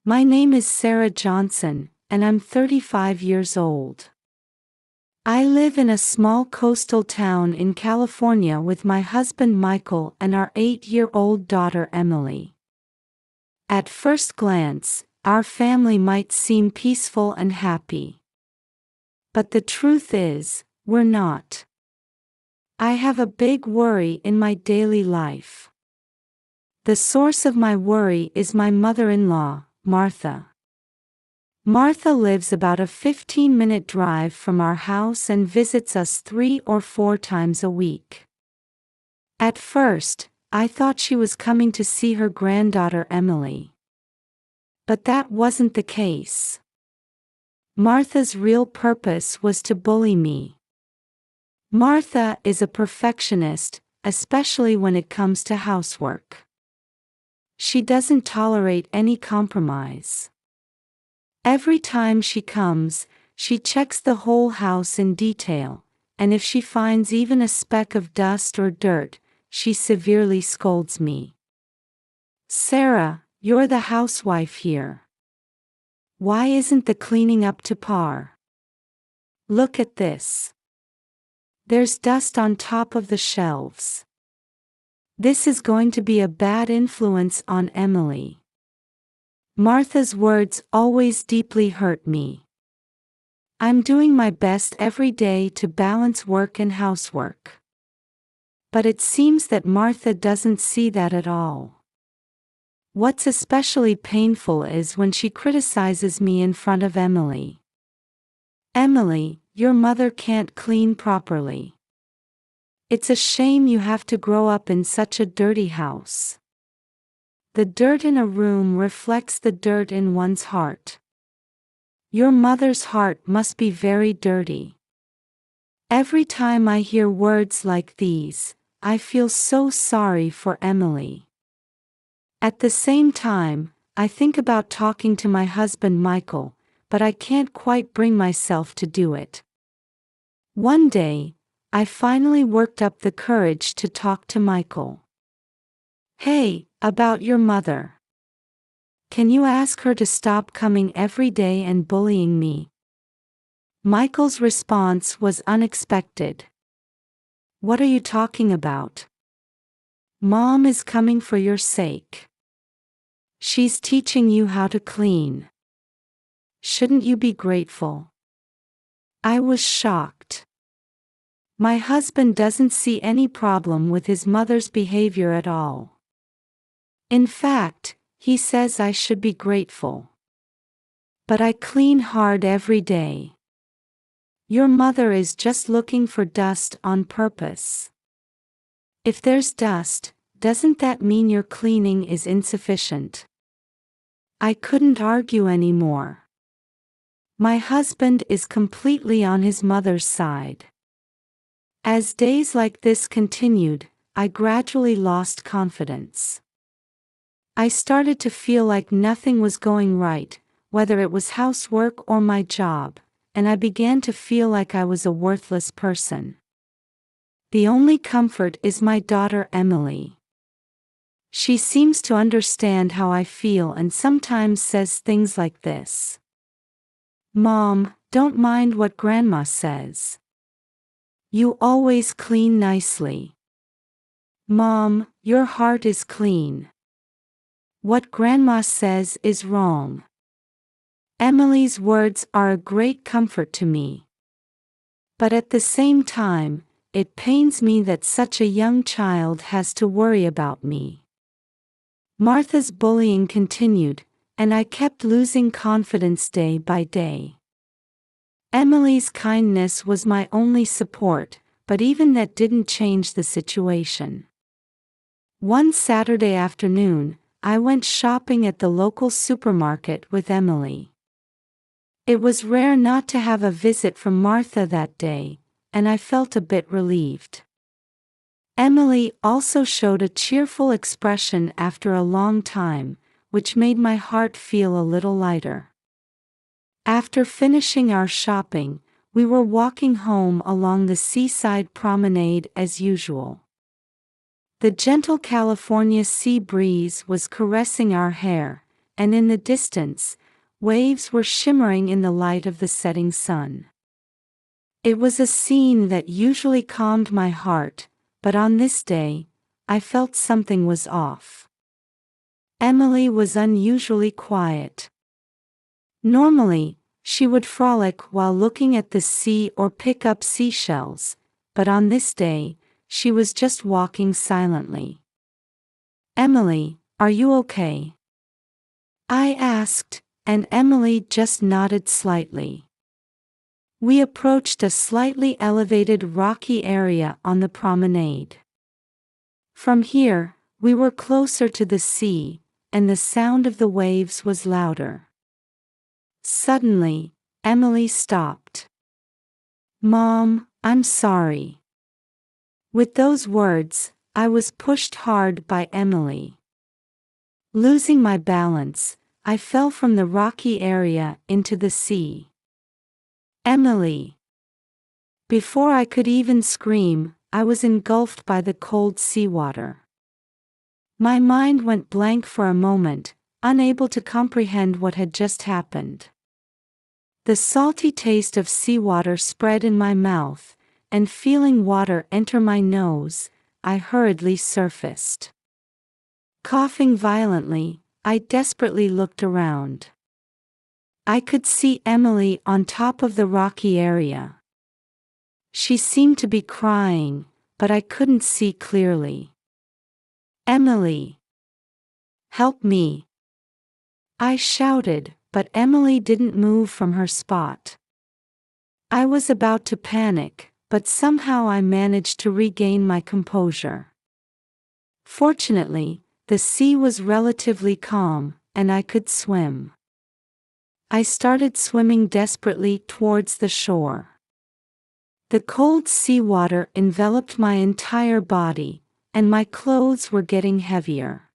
My name is Sarah Johnson, and I'm 35 years old. I live in a small coastal town in California with my husband Michael and our 8-year-old daughter Emily. At first glance, our family might seem peaceful and happy. But the truth is, we're not. I have a big worry in my daily life. The source of my worry is my mother-in-law, Martha. Martha lives about a 15-minute drive from our house and visits us 3 or 4 times a week. At first, I thought she was coming to see her granddaughter Emily. But that wasn't the case. Martha's real purpose was to bully me. Martha is a perfectionist, especially when it comes to housework. She doesn't tolerate any compromise. Every time she comes, she checks the whole house in detail, and if she finds even a speck of dust or dirt, she severely scolds me. "Sarah, you're the housewife here. Why isn't the cleaning up to par? Look at this. There's dust on top of the shelves. This is going to be a bad influence on Emily." Martha's words always deeply hurt me. I'm doing my best every day to balance work and housework. But it seems that Martha doesn't see that at all. What's especially painful is when she criticizes me in front of Emily. "Emily, your mother can't clean properly. It's a shame you have to grow up in such a dirty house. The dirt in a room reflects the dirt in one's heart. Your mother's heart must be very dirty." Every time I hear words like these, I feel so sorry for Emily. At the same time, I think about talking to my husband Michael, but I can't quite bring myself to do it. One day, I finally worked up the courage to talk to Michael. "Hey, about your mother. Can you ask her to stop coming every day and bullying me?" Michael's response was unexpected. "What are you talking about? Mom is coming for your sake. She's teaching you how to clean. Shouldn't you be grateful?" I was shocked. My husband doesn't see any problem with his mother's behavior at all. In fact, he says I should be grateful. But I clean hard every day. Your mother is just looking for dust on purpose. If there's dust, doesn't that mean your cleaning is insufficient? I couldn't argue anymore. My husband is completely on his mother's side. As days like this continued, I gradually lost confidence. I started to feel like nothing was going right, whether it was housework or my job, and I began to feel like I was a worthless person. The only comfort is my daughter Emily. She seems to understand how I feel and sometimes says things like this. "Mom, don't mind what Grandma says. You always clean nicely. Mom, your heart is clean. What Grandma says is wrong." Emily's words are a great comfort to me. But at the same time, it pains me that such a young child has to worry about me. Martha's bullying continued, and I kept losing confidence day by day. Emily's kindness was my only support, but even that didn't change the situation. One Saturday afternoon, I went shopping at the local supermarket with Emily. It was rare not to have a visit from Martha that day, and I felt a bit relieved. Emily also showed a cheerful expression after a long time, which made my heart feel a little lighter. After finishing our shopping, we were walking home along the seaside promenade as usual. The gentle California sea breeze was caressing our hair, and in the distance, waves were shimmering in the light of the setting sun. It was a scene that usually calmed my heart, but on this day, I felt something was off. Emily was unusually quiet. Normally, she would frolic while looking at the sea or pick up seashells, but on this day, she was just walking silently. "Emily, are you okay?" I asked, and Emily just nodded slightly. We approached a slightly elevated rocky area on the promenade. From here, we were closer to the sea, and the sound of the waves was louder. Suddenly, Emily stopped. "Mom, I'm sorry." With those words, I was pushed hard by Emily. Losing my balance, I fell from the rocky area into the sea. "Emily!" Before I could even scream, I was engulfed by the cold seawater. My mind went blank for a moment, unable to comprehend what had just happened. The salty taste of seawater spread in my mouth, and feeling water enter my nose, I hurriedly surfaced. Coughing violently, I desperately looked around. I could see Emily on top of the rocky area. She seemed to be crying, but I couldn't see clearly. "Emily! Help me!" I shouted, but Emily didn't move from her spot. I was about to panic, but somehow I managed to regain my composure. Fortunately, the sea was relatively calm, and I could swim. I started swimming desperately towards the shore. The cold seawater enveloped my entire body, and my clothes were getting heavier.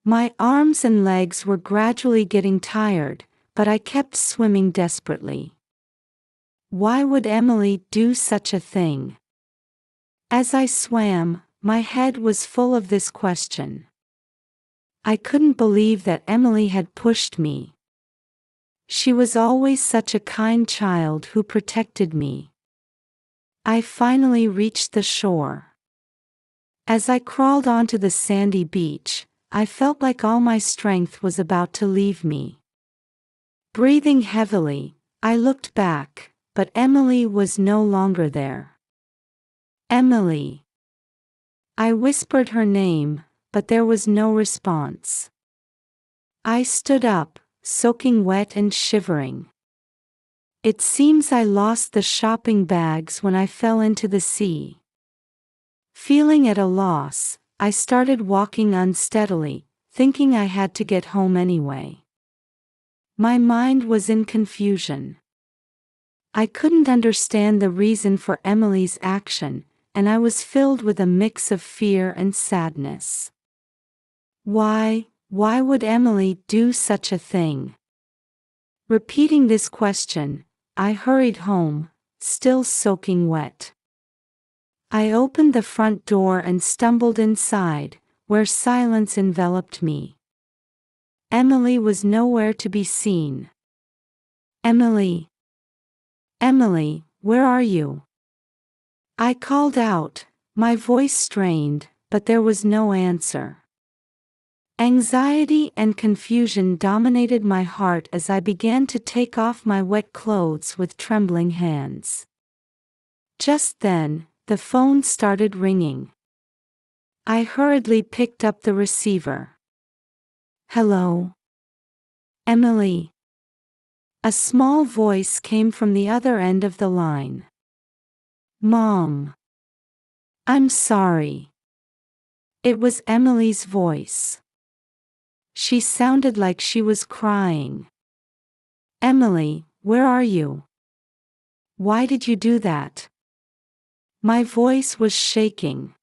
My arms and legs were gradually getting tired, but I kept swimming desperately. Why would Emily do such a thing? As I swam, my head was full of this question. I couldn't believe that Emily had pushed me. She was always such a kind child who protected me. I finally reached the shore. As I crawled onto the sandy beach, I felt like all my strength was about to leave me. Breathing heavily, I looked back, but Emily was no longer there. "Emily!" I whispered her name, but there was no response. I stood up, soaking wet and shivering. It seems I lost the shopping bags when I fell into the sea. Feeling at a loss, I started walking unsteadily, thinking I had to get home anyway. My mind was in confusion. I couldn't understand the reason for Emily's action, and I was filled with a mix of fear and sadness. Why would Emily do such a thing? Repeating this question, I hurried home, still soaking wet. I opened the front door and stumbled inside, where silence enveloped me. Emily was nowhere to be seen. "Emily! Emily, where are you?" I called out, my voice strained, but there was no answer. Anxiety and confusion dominated my heart as I began to take off my wet clothes with trembling hands. Just then, the phone started ringing. I hurriedly picked up the receiver. "Hello? Emily?" A small voice came from the other end of the line. "Mom. I'm sorry." It was Emily's voice. She sounded like she was crying. "Emily, where are you? Why did you do that?" My voice was shaking.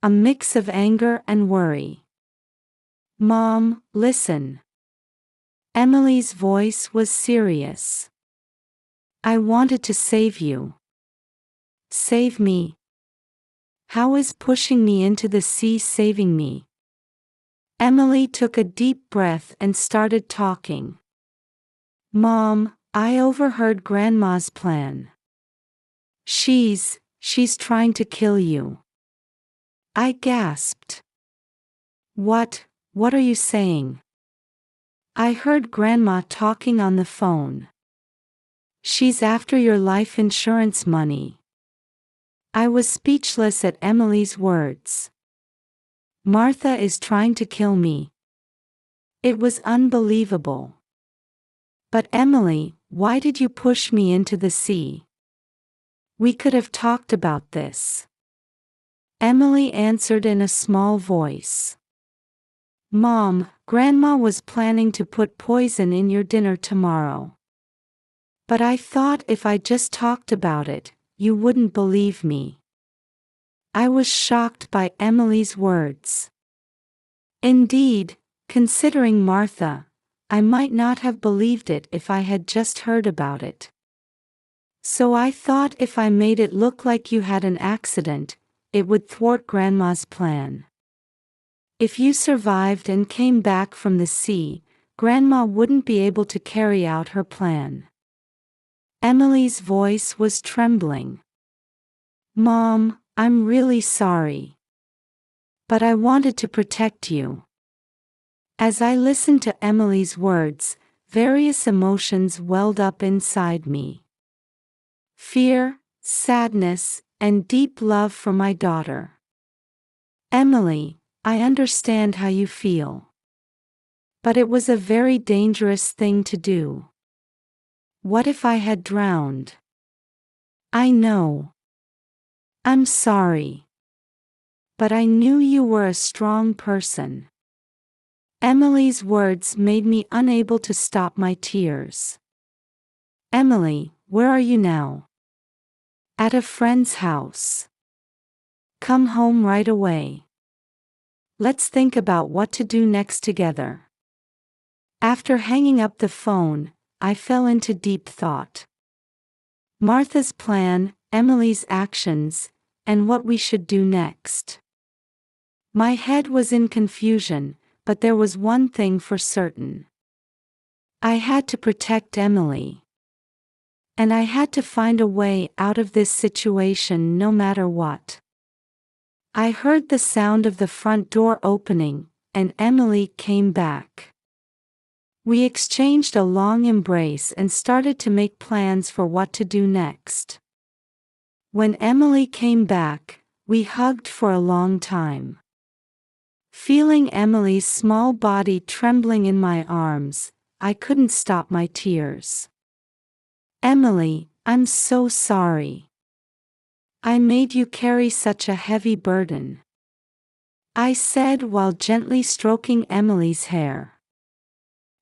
A mix of anger and worry. "Mom, listen." Emily's voice was serious. "I wanted to save you." "Save me? How is pushing me into the sea saving me?" Emily took a deep breath and started talking. Mom, I overheard Grandma's plan. She's trying to kill you. I gasped. What are you saying? I heard Grandma talking on the phone. She's after your life insurance money. I was speechless at Emily's words. Martha is trying to kill me. It was unbelievable. But Emily, why did you push me into the sea? We could have talked about this. Emily answered in a small voice. Mom, Grandma was planning to put poison in your dinner tomorrow. But I thought if I just talked about it, you wouldn't believe me. I was shocked by Emily's words. Indeed, considering Martha, I might not have believed it if I had just heard about it. So I thought if I made it look like you had an accident, it would thwart Grandma's plan. If you survived and came back from the sea, Grandma wouldn't be able to carry out her plan. Emily's voice was trembling. Mom, I'm really sorry. But I wanted to protect you. As I listened to Emily's words, various emotions welled up inside me. Fear, sadness, and deep love for my daughter. Emily, I understand how you feel. But it was a very dangerous thing to do. What if I had drowned? I know. I'm sorry. But I knew you were a strong person. Emily's words made me unable to stop my tears. Emily, where are you now? At a friend's house. Come home right away. Let's think about what to do next together. After hanging up the phone, I fell into deep thought. Martha's plan, Emily's actions, and what we should do next. My head was in confusion, but there was one thing for certain. I had to protect Emily. And I had to find a way out of this situation no matter what. I heard the sound of the front door opening, and Emily came back. We exchanged a long embrace and started to make plans for what to do next. When Emily came back, we hugged for a long time. Feeling Emily's small body trembling in my arms, I couldn't stop my tears. Emily, I'm so sorry. I made you carry such a heavy burden. I said while gently stroking Emily's hair.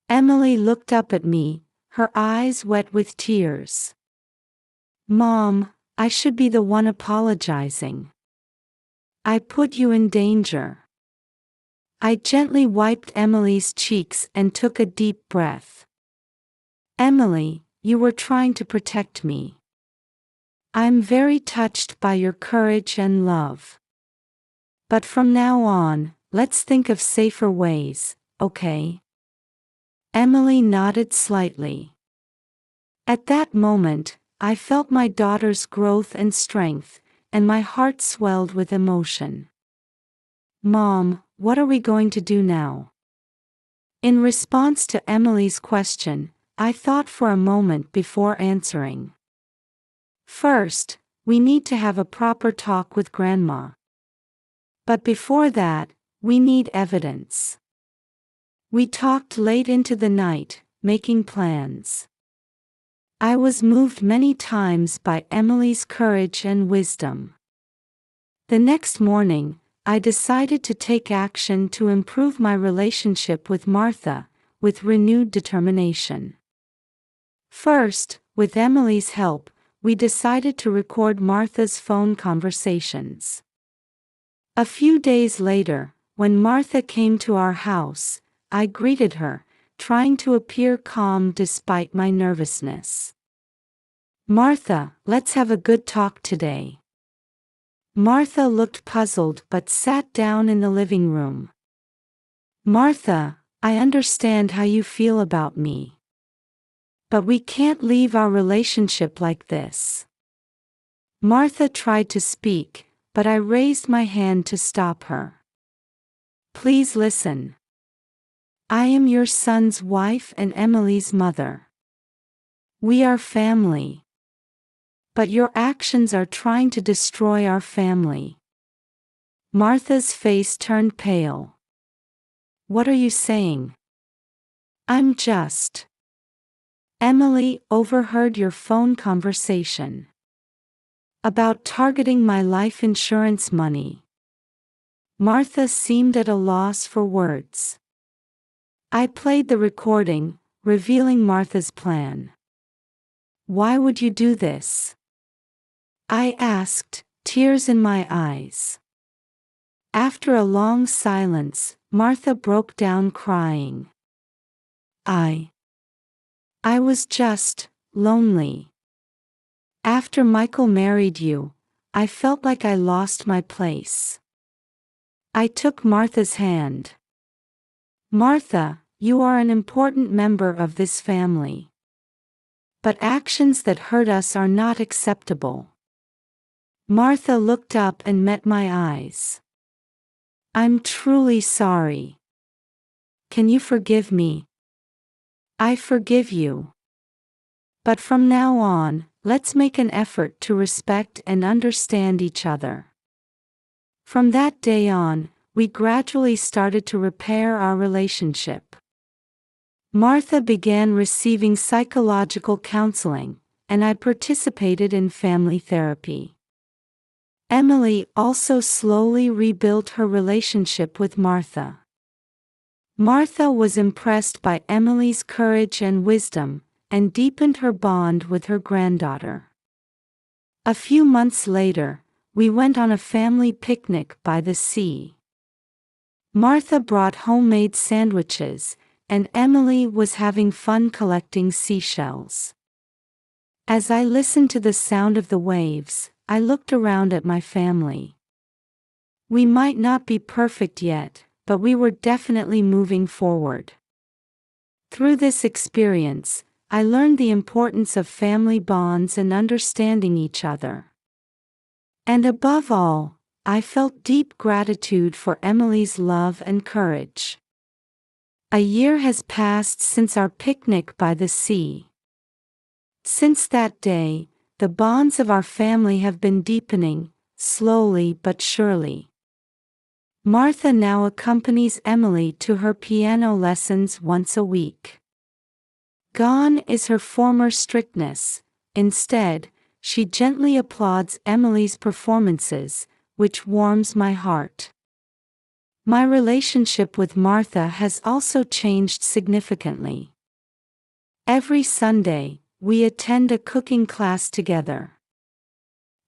Emily looked up at me, her eyes wet with tears. Mom, I should be the one apologizing. I put you in danger. I gently wiped Emily's cheeks and took a deep breath. Emily, you were trying to protect me. I'm very touched by your courage and love. But from now on, let's think of safer ways, okay? Emily nodded slightly. At that moment, I felt my daughter's growth and strength, and my heart swelled with emotion. Mom, what are we going to do now? In response to Emily's question, I thought for a moment before answering. First, we need to have a proper talk with Grandma. But before that, we need evidence. We talked late into the night, making plans. I was moved many times by Emily's courage and wisdom. The next morning, I decided to take action to improve my relationship with Martha, with renewed determination. First, with Emily's help, we decided to record Martha's phone conversations. A few days later, when Martha came to our house, I greeted her, trying to appear calm despite my nervousness. Martha, let's have a good talk today. Martha looked puzzled but sat down in the living room. "Martha, I understand how you feel about me. But we can't leave our relationship like this." Martha tried to speak, but I raised my hand to stop her. "Please listen. I am your son's wife and Emily's mother. We are family. But your actions are trying to destroy our family." Martha's face turned pale. "What are you saying?" "I'm just—" "Emily overheard your phone conversation. About targeting my life insurance money." Martha seemed at a loss for words. I played the recording, revealing Martha's plan. "Why would you do this?" I asked, tears in my eyes. After a long silence, Martha broke down crying. I was just lonely. After Michael married you, I felt like I lost my place." I took Martha's hand. "Martha, you are an important member of this family. But actions that hurt us are not acceptable." Martha looked up and met my eyes. "I'm truly sorry. Can you forgive me?" "I forgive you. But from now on, let's make an effort to respect and understand each other." From that day on, we gradually started to repair our relationship. Martha began receiving psychological counseling, and I participated in family therapy. Emily also slowly rebuilt her relationship with Martha. Martha was impressed by Emily's courage and wisdom, and deepened her bond with her granddaughter. A few months later, we went on a family picnic by the sea. Martha brought homemade sandwiches, and Emily was having fun collecting seashells. As I listened to the sound of the waves, I looked around at my family. We might not be perfect yet, but we were definitely moving forward. Through this experience, I learned the importance of family bonds and understanding each other. And above all, I felt deep gratitude for Emily's love and courage. A year has passed since our picnic by the sea. Since that day, the bonds of our family have been deepening, slowly but surely. Martha now accompanies Emily to her piano lessons once a week. Gone is her former strictness. Instead, she gently applauds Emily's performances, which warms my heart. My relationship with Martha has also changed significantly. Every Sunday, we attend a cooking class together.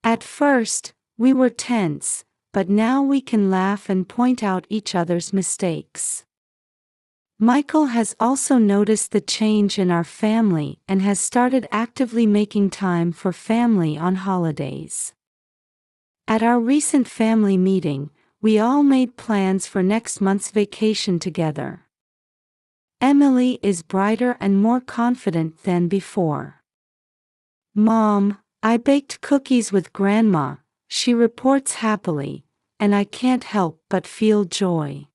At first, we were tense, but now we can laugh and point out each other's mistakes. Michael has also noticed the change in our family and has started actively making time for family on holidays. At our recent family meeting, we all made plans for next month's vacation together. Emily is brighter and more confident than before. "Mom, I baked cookies with Grandma," she reports happily, and I can't help but feel joy.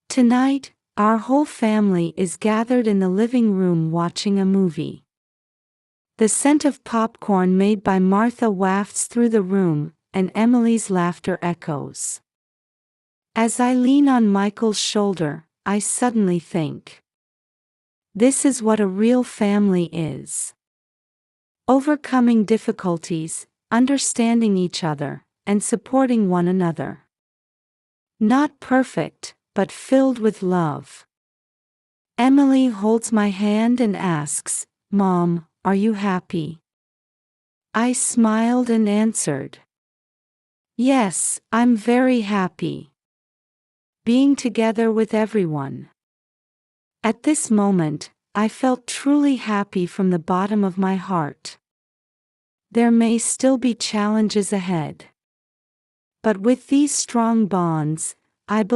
Tonight, our whole family is gathered in the living room watching a movie. The scent of popcorn made by Martha wafts through the room, and Emily's laughter echoes. As I lean on Michael's shoulder, I suddenly think, this is what a real family is. Overcoming difficulties, understanding each other, and supporting one another. Not perfect, but filled with love. Emily holds my hand and asks, "Mom, are you happy?" I smiled and answered, "Yes, I'm very happy. Being together with everyone." At this moment, I felt truly happy from the bottom of my heart. There may still be challenges ahead. But with these strong bonds, I believe